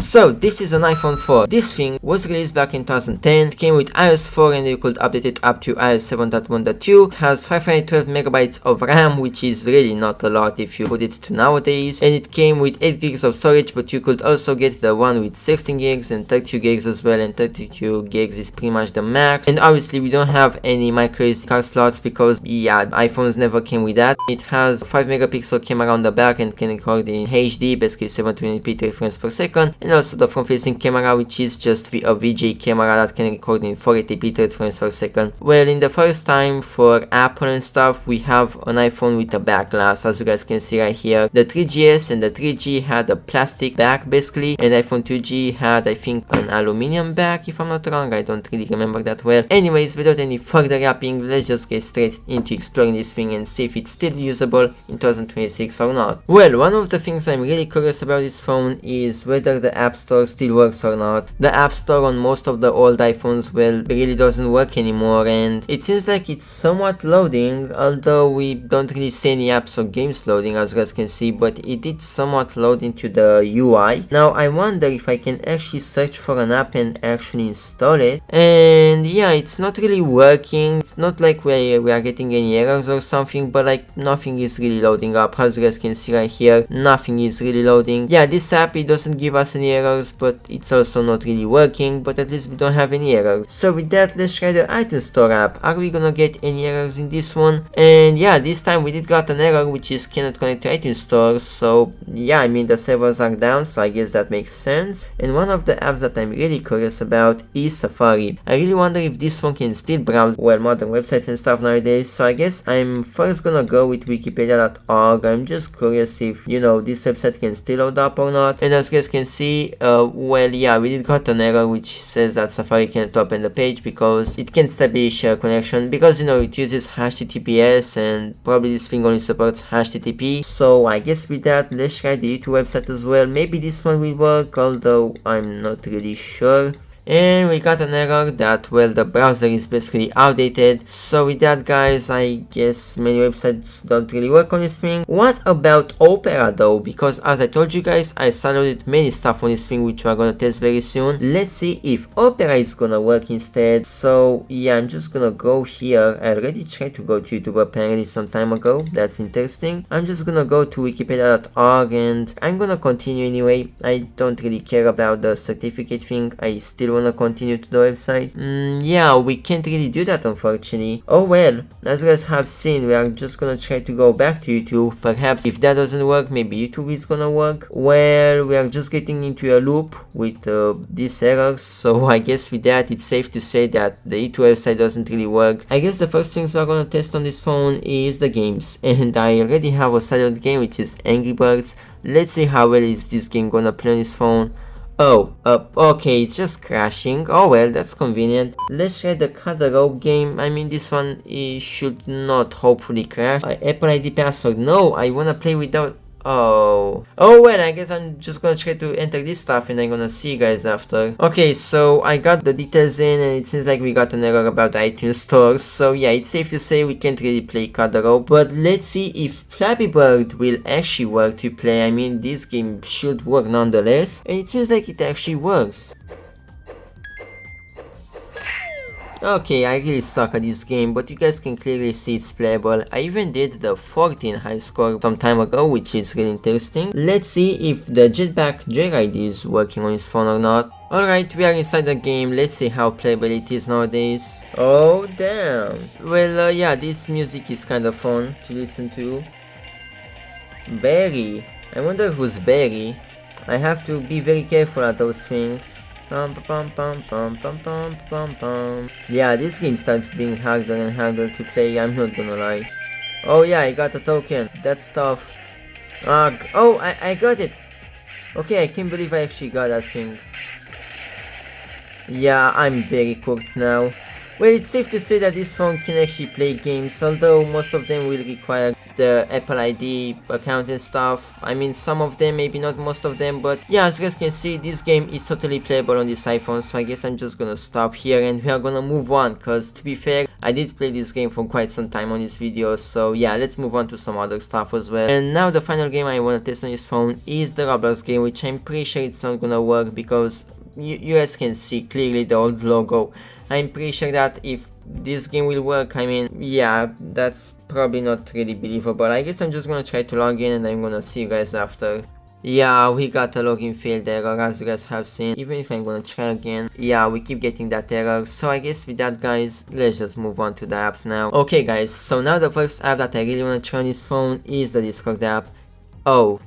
So this is an iPhone 4. This thing was released back in 2010. It came with iOS 4 and you could update it up to iOS 7.1.2. It has 512 megabytes of RAM, which is really not a lot if you put it to nowadays. And it came with 8 gigs of storage, but you could also get the one with 16 gigs and 32 gigs as well, and 32 gigs is pretty much the max. And obviously we don't have any micro SD card slots because yeah, iPhones never came with that. It has 5 megapixel camera on the back and can record in HD, basically 720p 30 frames per second, and also the front facing camera, which is just a VGA camera that can record in 480p 30 frames per second. Well, in the first time for Apple and stuff, we have an iPhone with a back glass, as you guys can see right here. The 3GS and the 3G had a plastic back basically, and iPhone 2G had, I think, an aluminum back if I'm not wrong. I don't really remember that well. Anyways, without any further wrapping, let's just get straight into exploring this thing and see if it's still usable in 2026 or not. Well, one of the things I'm really curious about this phone is whether the App Store still works or not. The App Store on most of the old iPhones, well, really doesn't work anymore, and it seems like it's somewhat loading, although we don't really see any apps or games loading, as you guys can see, but it did somewhat load into the UI. Now I wonder if I can actually search for an app and actually install it, and yeah, it's not really working. It's not like we are getting any errors or something, but like nothing is really loading up. As you guys can see right here, nothing is really loading. Yeah, this app, it doesn't give us any errors, but it's also not really working, but at least we don't have any errors. So with that, let's try the iTunes Store app. Are we gonna get any errors in this one? And yeah, this time we did got an error, which is cannot connect to iTunes Store. So yeah, I mean the servers are down, so I guess that makes sense. And one of the apps that I'm really curious about is Safari. I really wonder if this one can still browse well modern websites and stuff nowadays. So I guess I'm first gonna go with wikipedia.org. I'm just curious if, you know, this website can still load up or not. And as you guys can see, well, yeah, we did got an error which says that Safari can't open the page because it can't establish a connection, because, you know, it uses HTTPS and probably this thing only supports HTTP. So I guess with that, let's try the YouTube website as well. Maybe this one will work, although I'm not really sure. And we got an error that, well, the browser is basically outdated. So with that, guys, I guess many websites don't really work on this thing. What about Opera though? Because as I told you guys, I downloaded many stuff on this thing which we're gonna test very soon. Let's see if Opera is gonna work instead. So yeah, I'm just gonna go here. I already tried to go to YouTube apparently some time ago. That's interesting. I'm just gonna go to wikipedia.org and I'm gonna continue anyway. I don't really care about the certificate thing. I still wanna continue to the website. Yeah, we can't really do that unfortunately. Oh well, as you guys have seen, we are just gonna try to go back to YouTube. Perhaps if that doesn't work, maybe YouTube is gonna work. Well, we are just getting into a loop with these errors, so I guess with that it's safe to say that the YouTube website doesn't really work. I guess the first things we're gonna test on this phone is the games, and I already have a solid game which is Angry Birds. Let's see how well is this game gonna play on this phone. Oh, okay, it's just crashing. Oh well, that's convenient. Let's try the Cut the Rope game. I mean, this one should not hopefully crash. Apple ID password. No, I wanna play without... Oh well, I guess I'm just gonna try to enter this stuff and I'm gonna see you guys after. Okay, so I got the details in and it seems like we got an error about the iTunes Store. So yeah, it's safe to say we can't really play Cut the Rope, but let's see if Flappy Bird will actually work to play. I mean, this game should work nonetheless, and it seems like it actually works. Okay, I really suck at this game, but you guys can clearly see it's playable. I even did the 14 high score some time ago, which is really interesting. Let's see if the Jetpack Joyride is working on his phone or not. Alright, we are inside the game. Let's see how playable it is nowadays. Oh damn. Well, yeah, this music is kind of fun to listen to. Barry. I wonder who's Barry. I have to be very careful at those things. Yeah, this game starts being harder and harder to play, I'm not gonna lie. Oh yeah, I got a token. That's tough. Oh, I got it. Okay, I can't believe I actually got that thing. Yeah, I'm very cooked now. Well, it's safe to say that this phone can actually play games, although most of them will require the Apple ID account and stuff. I mean, some of them, maybe not most of them, but yeah, as you guys can see, this game is totally playable on this iPhone, so I guess I'm just gonna stop here and we are gonna move on, cause to be fair, I did play this game for quite some time on this video, so yeah, let's move on to some other stuff as well. And now the final game I want to test on this phone is the Roblox game, which I'm pretty sure it's not gonna work because you guys can see clearly the old logo. I'm pretty sure that if this game will work, I mean, yeah, that's probably not really believable. I guess I'm just gonna try to log in and I'm gonna see you guys after. Yeah, we got a login failed error, as you guys have seen. Even if I'm gonna try again, yeah, we keep getting that error. So I guess with that, guys, let's just move on to the apps now. Okay guys, so now the first app that I really wanna try on this phone is the Discord app. Oh,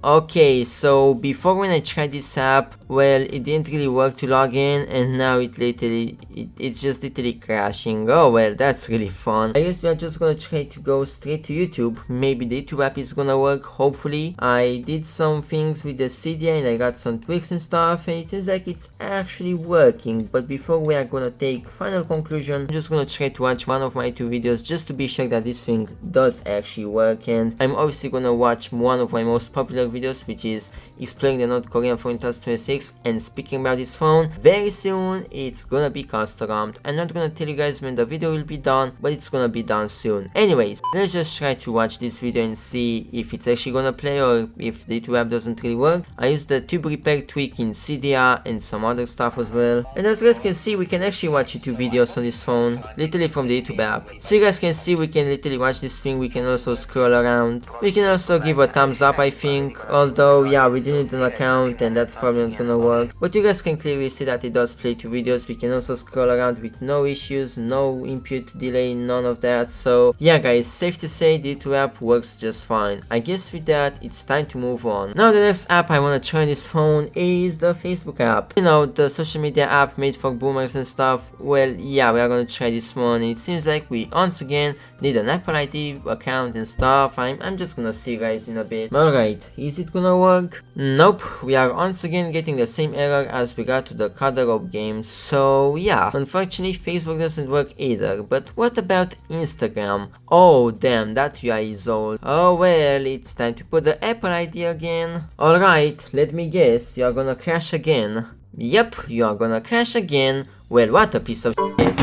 okay, so before when I tried this app, well, it didn't really work to log in, and now it's just literally crashing. Oh well, that's really fun. I guess we are just gonna try to go straight to YouTube. Maybe the YouTube app is gonna work, hopefully. I did some things with the CDI and I got some tweaks and stuff, and it seems like it's actually working. But before we are gonna take final conclusion, I'm just gonna try to watch one of my 2 videos just to be sure that this thing does actually work. And I'm obviously gonna watch one of my most popular videos, which is exploring the North Korean phone in 2026. And speaking about this phone, very soon it's gonna be custom. I'm not gonna tell you guys when the video will be done, but it's gonna be done soon. Anyways, let's just try to watch this video and see if it's actually gonna play or if the YouTube app doesn't really work. I used the tube repair tweak in CDR and some other stuff as well. And as you guys can see, we can actually watch YouTube videos on this phone, literally from the YouTube app. So you guys can see we can literally watch this thing. We can also scroll around. We can also give a thumbs up, I think, although yeah, we didn't need an account and that's probably not gonna work, but you guys can clearly see that it does play 2 videos. We can also scroll around with no issues, no input delay, none of that. So yeah guys, safe to say the YouTube app works just fine. I guess with that, it's time to move on. Now the next app I want to try on this phone is the Facebook app. You know, the social media app made for boomers and stuff. Well yeah, we are gonna try this one. It seems like we once again need an Apple ID account and stuff. I'm just gonna see you guys in a bit. Alright, is it gonna work? Nope, we are once again getting the same error as we got to the Color Up game. So yeah, unfortunately Facebook doesn't work either. But what about Instagram? Oh damn, that UI is old. Oh well, it's time to put the Apple ID again. Alright, let me guess, you are gonna crash again. Yep, you are gonna crash again. Well, what a piece of shit.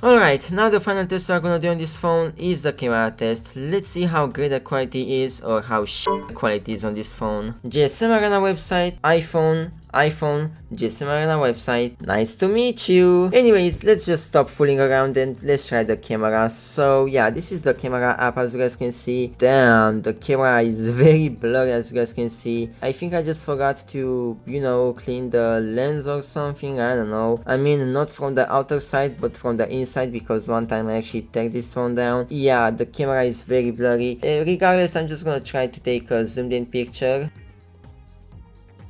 Alright, now the final test we are gonna do on this phone is the camera test. Let's see how great the quality is or how shit the quality is on this phone. GSM Arena website, iPhone, GSM Arena website. Nice to meet you. Anyways, let's just stop fooling around and let's try the camera. So yeah, this is the camera app, as you guys can see. Damn, the camera is very blurry, as you guys can see. I think I just forgot to, you know, clean the lens or something. I don't know. I mean, not from the outer side, but from the inside, because one time I actually took this phone down. Yeah, the camera is very blurry. Regardless, I'm just gonna try to take a zoomed in picture.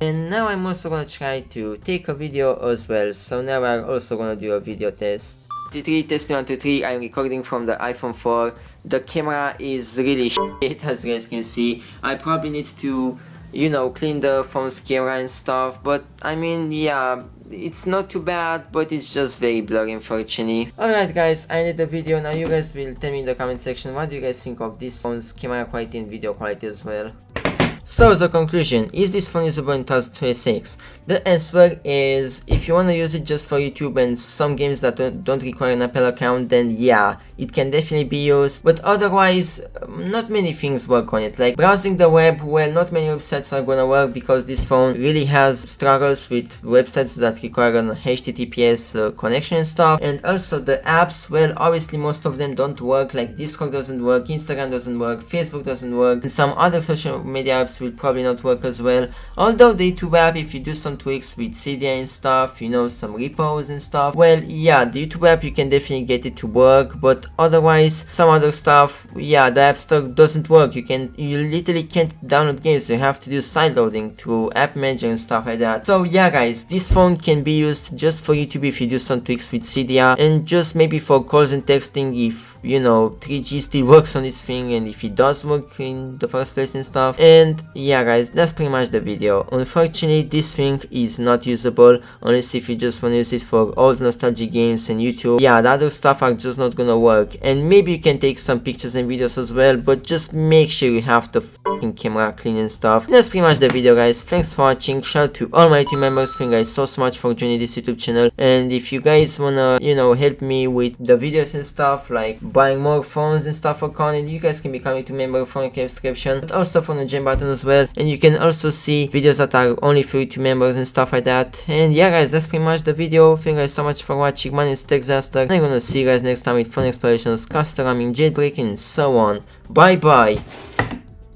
And now I'm also gonna try to take a video as well. So now we're also gonna do a video test. 3 testing 1 2 3. I'm recording from the iPhone 4. The camera is really shit, as you guys can see. I probably need to, you know, clean the phone's camera and stuff. But I mean, yeah, it's not too bad, but it's just very blurry, unfortunately. Alright guys, I ended the video. Now you guys will tell me in the comment section what do you guys think of this phone's camera quality and video quality as well. So the conclusion, is this phone usable in 2026? The answer is, if you want to use it just for YouTube and some games that don't require an Apple account, then yeah, it can definitely be used. But otherwise, not many things work on it. Like browsing the web, well, not many websites are gonna work because this phone really has struggles with websites that require an HTTPS connection and stuff. And also the apps, well, obviously most of them don't work. Like Discord doesn't work, Instagram doesn't work, Facebook doesn't work, and some other social media apps will probably not work as well. Although the YouTube app, if you do some tweaks with CDI and stuff, you know, some repos and stuff, well yeah, the YouTube app you can definitely get it to work. But otherwise, some other stuff, yeah, the App Store doesn't work. You literally can't download games. You have to do side loading to App Manager and stuff like that. So yeah guys, this phone can be used just for YouTube if you do some tweaks with CDR, and just maybe for calls and texting if 3G still works on this thing, and if it does work in the first place and stuff. And yeah guys, that's pretty much the video. Unfortunately, this thing is not usable unless if you just want to use it for old nostalgic games and YouTube. Yeah, the other stuff are just not gonna work, and maybe you can take some pictures and videos as well, but just make sure you have the fucking camera clean and stuff. That's pretty much the video guys. Thanks for watching. Shout out to all my YouTube members. Thank you guys so much for joining this YouTube channel, and if you guys wanna help me with the videos and stuff, like buying more phones and stuff for content, you guys can become a YouTube member from the description, but also from the join button as well, and you can also see videos that are only for YouTube members and stuff like that. And yeah guys, that's pretty much the video. Thank you guys so much for watching. My name is Texaster, and I'm gonna see you guys next time with fun explorations, custom jailbreaking, and so on. Bye bye.